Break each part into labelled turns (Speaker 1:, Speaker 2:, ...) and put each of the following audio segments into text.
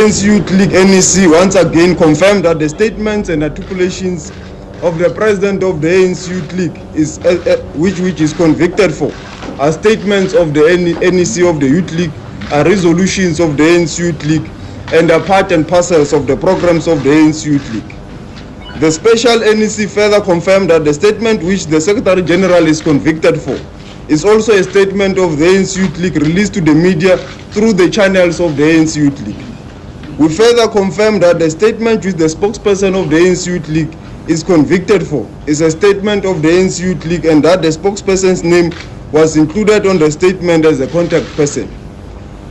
Speaker 1: ANC Youth League NEC once again confirmed that the statements and articulations of the president of the ANC Youth League which is convicted for are statements of the NEC of the Youth League, are resolutions of the ANC Youth League, and are part and parcels of the programs of the ANC Youth League. The special NEC further confirmed that the statement which the Secretary General is convicted for is also a statement of the ANC Youth League released to the media through the channels of the ANC Youth League. We further confirm that the statement which the spokesperson of the ANC Youth League is convicted for is a statement of the ANC Youth League, and that the spokesperson's name was included on the statement as a contact person.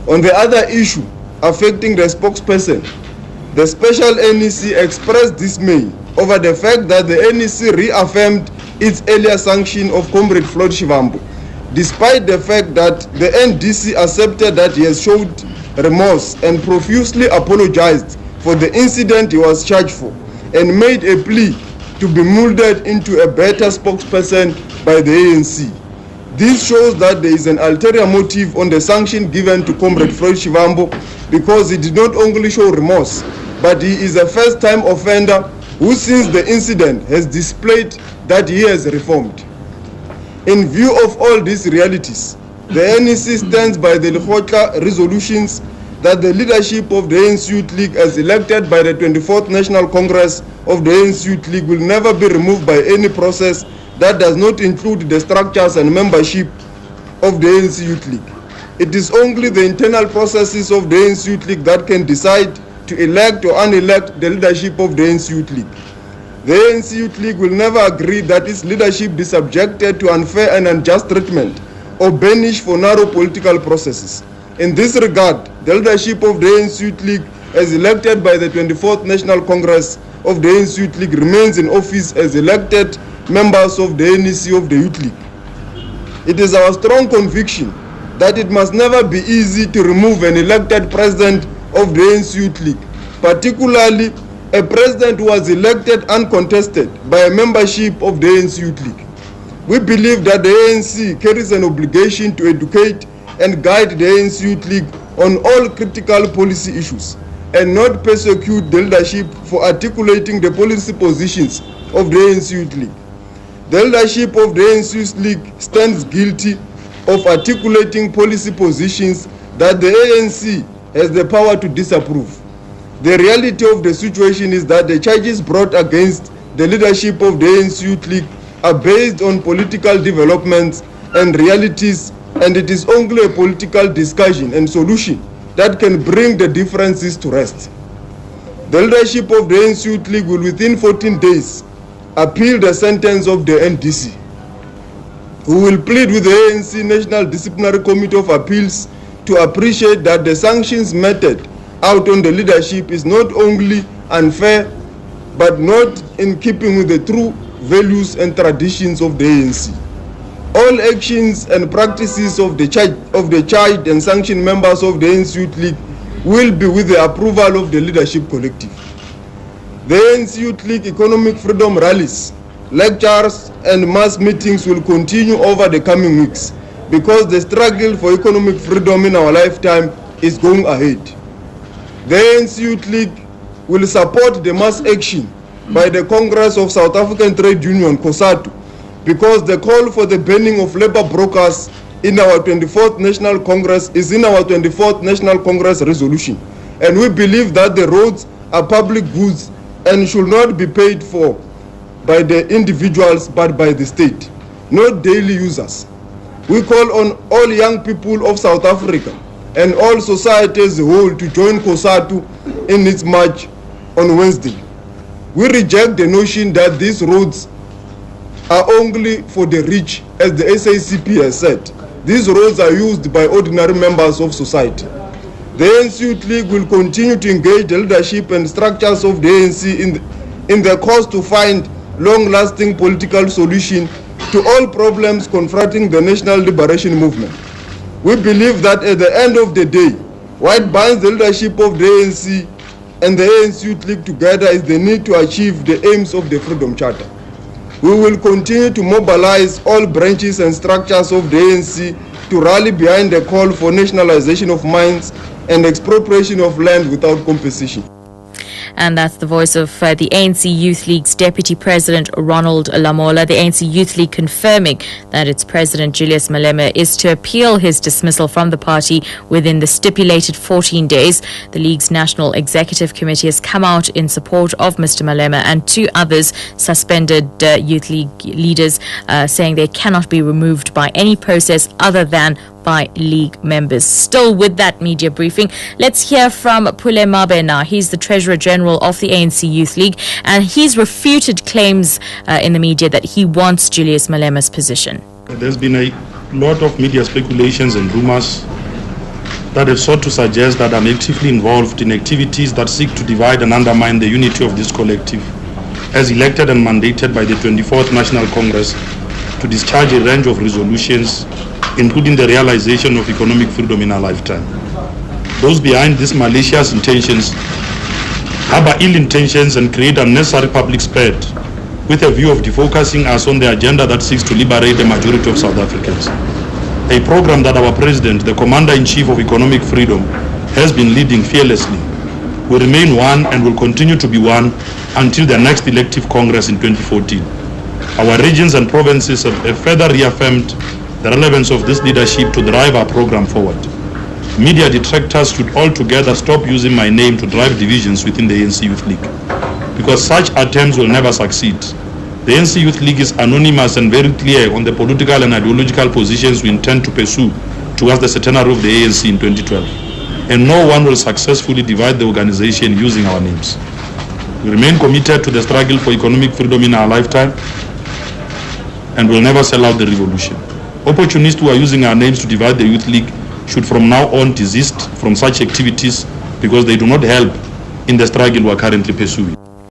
Speaker 1: On the other issue affecting the spokesperson, the special NEC expressed dismay over the fact that the NEC reaffirmed its earlier sanction of Comrade Floyd Shivambu, despite the fact that the NDC accepted that he has showed remorse and profusely apologized for the incident he was charged for, and made a plea to be molded into a better spokesperson by the ANC. This shows that there is an ulterior motive on the sanction given to Comrade Floyd Shivambu, because he did not only show remorse, but he is a first-time offender who since the incident has displayed that he has reformed. In view of all these realities, the NEC stands by the Lekgotla resolutions that the leadership of the ANC Youth League as elected by the 24th National Congress of the ANC Youth League will never be removed by any process that does not include the structures and membership of the ANC Youth League. It is only the internal processes of the ANC Youth League that can decide to elect or unelect the leadership of the ANC Youth League. The ANC Youth League will never agree that its leadership be subjected to unfair and unjust treatment or banished for narrow political processes. In this regard, the leadership of the ANC Youth League as elected by the 24th National Congress of the ANC Youth League remains in office as elected members of the NEC of the Youth League. It is our strong conviction that it must never be easy to remove an elected president of the ANC Youth League, particularly a president who was elected uncontested by a membership of the ANC Youth League. We believe that the ANC carries an obligation to educate and guide the ANC Youth League on all critical policy issues and not persecute the leadership for articulating the policy positions of the ANC Youth League. The leadership of the ANC Youth League stands guilty of articulating policy positions that the ANC has the power to disapprove. The reality of the situation is that the charges brought against the leadership of the ANC Youth League are based on political developments and realities, and it is only a political discussion and solution that can bring the differences to rest. The leadership of the ANC Youth League will within 14 days appeal the sentence of the NDC. We will plead with the ANC National Disciplinary Committee of Appeals to appreciate that the sanctions meted out on the leadership is not only unfair, but not in keeping with the true values and traditions of the ANC. All actions and practices of the charged and sanctioned members of the ANC Youth League will be with the approval of the leadership collective. The ANC Youth League economic freedom rallies, lectures, and mass meetings will continue over the coming weeks, because the struggle for economic freedom in our lifetime is going ahead. The ANC Youth League will support the mass action by the Congress of South African Trade Union, COSATU, because the call for the banning of labor brokers in our 24th National Congress is in our 24th National Congress resolution. And we believe that the roads are public goods and should not be paid for by the individuals but by the state, not daily users. We call on all young people of South Africa and all society as a whole to join COSATU in its march on Wednesday. We reject the notion that these roads are only for the rich, as the SACP has said. These roads are used by ordinary members of society. The ANC Youth League will continue to engage the leadership and structures of the ANC in the cause to find long-lasting political solution to all problems confronting the national liberation movement. We believe that at the end of the day, what binds the leadership of the ANC and the ANC Youth League together is the need to achieve the aims of the Freedom Charter. We will continue to mobilize all branches and structures of the ANC to rally behind the call for nationalization of mines and expropriation of land without compensation.
Speaker 2: And that's the voice of the ANC Youth League's Deputy President, Ronald Lamola. The ANC Youth League confirming that its President, Julius Malema, is to appeal his dismissal from the party within the stipulated 14 days. The League's National Executive Committee has come out in support of Mr. Malema and two others suspended Youth League leaders, saying they cannot be removed by any process other than by League members. Still with that media briefing, let's hear from Pule Mabena. He's the Treasurer General of the ANC Youth League, and he's refuted claims in the media that he wants Julius Malema's position.
Speaker 3: There's been a lot of media speculations and rumors that have sought to suggest that I'm actively involved in activities that seek to divide and undermine the unity of this collective, as elected and mandated by the 24th National Congress to discharge a range of resolutions, including the realization of economic freedom in our lifetime. Those behind these malicious intentions harbor ill intentions and create unnecessary public spurt with a view of defocusing us on the agenda that seeks to liberate the majority of South Africans. A program that our President, the Commander-in-Chief of Economic Freedom, has been leading fearlessly, will remain one and will continue to be one until the next elective Congress in 2014. Our regions and provinces have further reaffirmed the relevance of this leadership to drive our program forward. Media detractors should altogether stop using my name to drive divisions within the ANC Youth League, because such attempts will never succeed. The ANC Youth League is anonymous and very clear on the political and ideological positions we intend to pursue towards the centenary of the ANC in 2012. And no one will successfully divide the organization using our names. We remain committed to the struggle for economic freedom in our lifetime and will never sell out the revolution. Opportunists who are using our names to divide the Youth League should from now on desist from such activities because they do not help in the struggle we are currently pursuing.